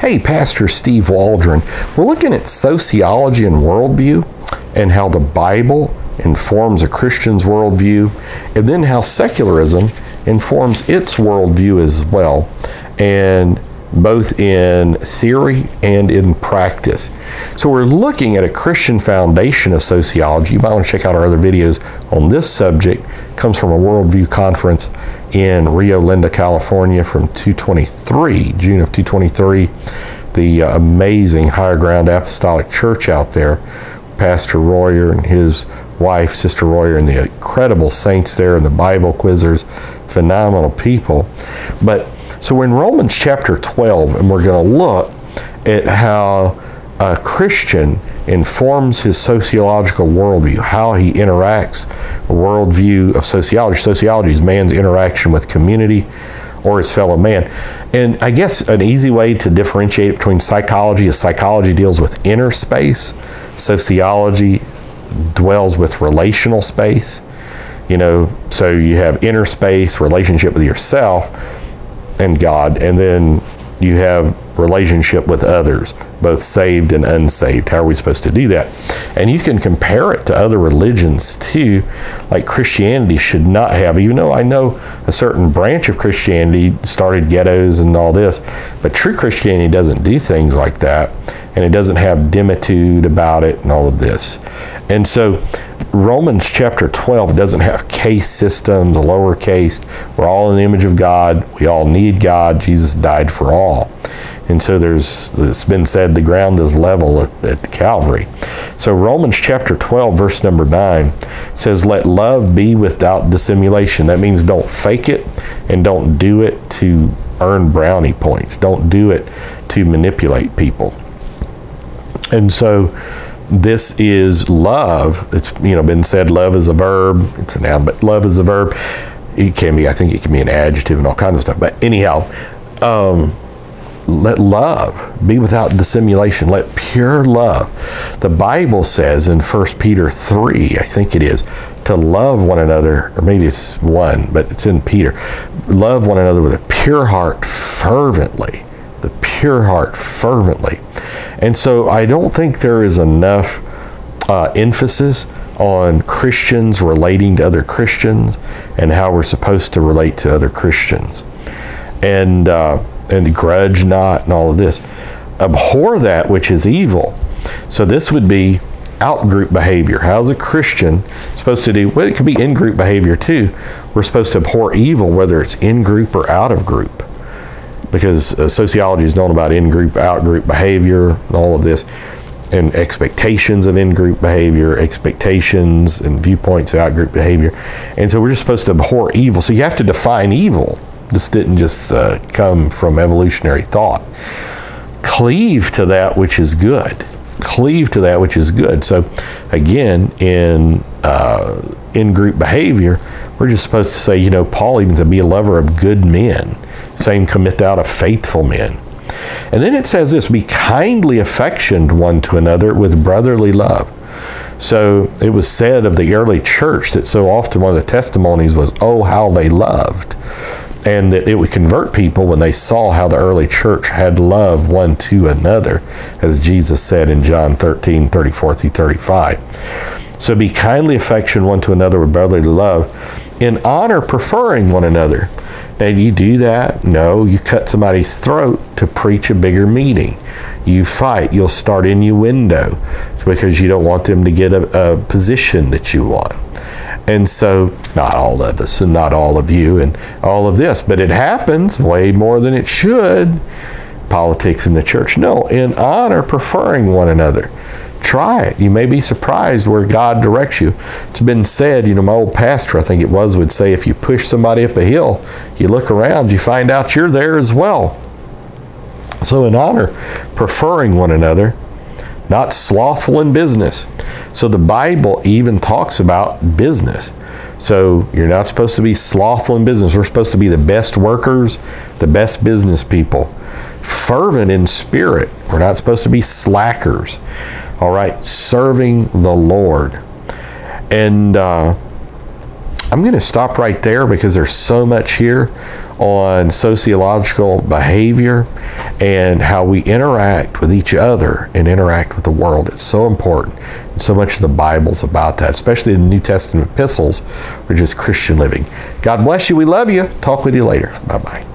Hey, Pastor Steve Waldron. We're looking at sociology and worldview and how the Bible informs a Christian's worldview, and then how secularism informs its worldview as well, and both in theory and in practice. So we're looking at a Christian foundation of sociology. You might want to check out our other videos on this subject. It comes from a worldview conference in Rio Linda, California from June of 223. The amazing Higher Ground Apostolic Church out there, Pastor Royer and his wife, Sister Royer, and the incredible saints there and the Bible quizzers, phenomenal people. But so we're in Romans chapter 12, and we're going to look at how a Christian informs his sociological worldview, how he interacts, a worldview of sociology. Sociology is man's interaction with community or his fellow man. And I guess an easy way to differentiate between psychology is psychology deals with inner space. Sociology dwells with relational space. You know, so you have inner space, relationship with yourself and God, and then you have relationship with others, both saved and unsaved. How are we supposed to do that? And you can compare it to other religions too, like Christianity should not have, even though I know a certain branch of Christianity started ghettos and all this, but true Christianity doesn't do things like that, and it doesn't have dimitude about it and all of this. And so Romans chapter 12 doesn't have case systems, lowercase. We're all in the image of God. We all need God. Jesus died for all. And so it's been said the ground is level at Calvary. So Romans chapter 12, verse number 9 says, let love be without dissimulation. That means don't fake it, and don't do it to earn brownie points. Don't do it to manipulate people. And so this is love. It's been said love is a verb. It's a noun, but love is a verb. It can be, I think it can be an adjective and all kinds of stuff. But anyhow, let love be without dissimulation. Let pure love. The Bible says in 1 Peter 3, I think it is, to love one another, or maybe it's 1, but it's in Peter. Love one another with a pure heart fervently. The pure heart fervently. And so I don't think there is enough emphasis on Christians relating to other Christians and how we're supposed to relate to other Christians. And grudge not and all of this. Abhor that which is evil. So this would be out-group behavior. How's a Christian supposed to do? Well, it could be in-group behavior too. We're supposed to abhor evil, whether it's in-group or out-of-group. Because sociology is known about in-group, out-group behavior and all of this, and expectations of in-group behavior, expectations and viewpoints of out-group behavior. And so we're just supposed to abhor evil. So you have to define evil. This didn't just come from evolutionary thought. Cleave to that which is good. Cleave to that which is good. So again, in group behavior, we're just supposed to say, Paul even said, be a lover of good men. Same, commit out of faithful men. And then it says this, be kindly affectioned one to another with brotherly love. So it was said of the early church that so often one of the testimonies was, oh, how they loved. And that it would convert people when they saw how the early church had love one to another, as Jesus said in John 13, 34 through 35. So be kindly affectioned one to another with brotherly love, in honor preferring one another. Now, do you do that? No, you cut somebody's throat to preach a bigger meeting. You fight. You'll start innuendo because you don't want them to get a position that you want. And so, not all of us and not all of you and all of this, but it happens way more than it should. Politics in the church. No, in honor, preferring one another. Try it. You may be surprised where God directs you. It's been said, my old pastor, I think it was, would say, if you push somebody up a hill, you look around, you find out you're there as well. So in honor, preferring one another, not slothful in business. So the Bible even talks about business. So you're not supposed to be slothful in business. We're supposed to be the best workers, the best business people. Fervent in spirit. We're not supposed to be slackers. All right, serving the Lord. And I'm going to stop right there because there's so much here on sociological behavior and how we interact with each other and interact with the world. It's so important. And so much of the Bible's about that, especially in the New Testament epistles, which is Christian living. God bless you. We love you. Talk with you later. Bye-bye.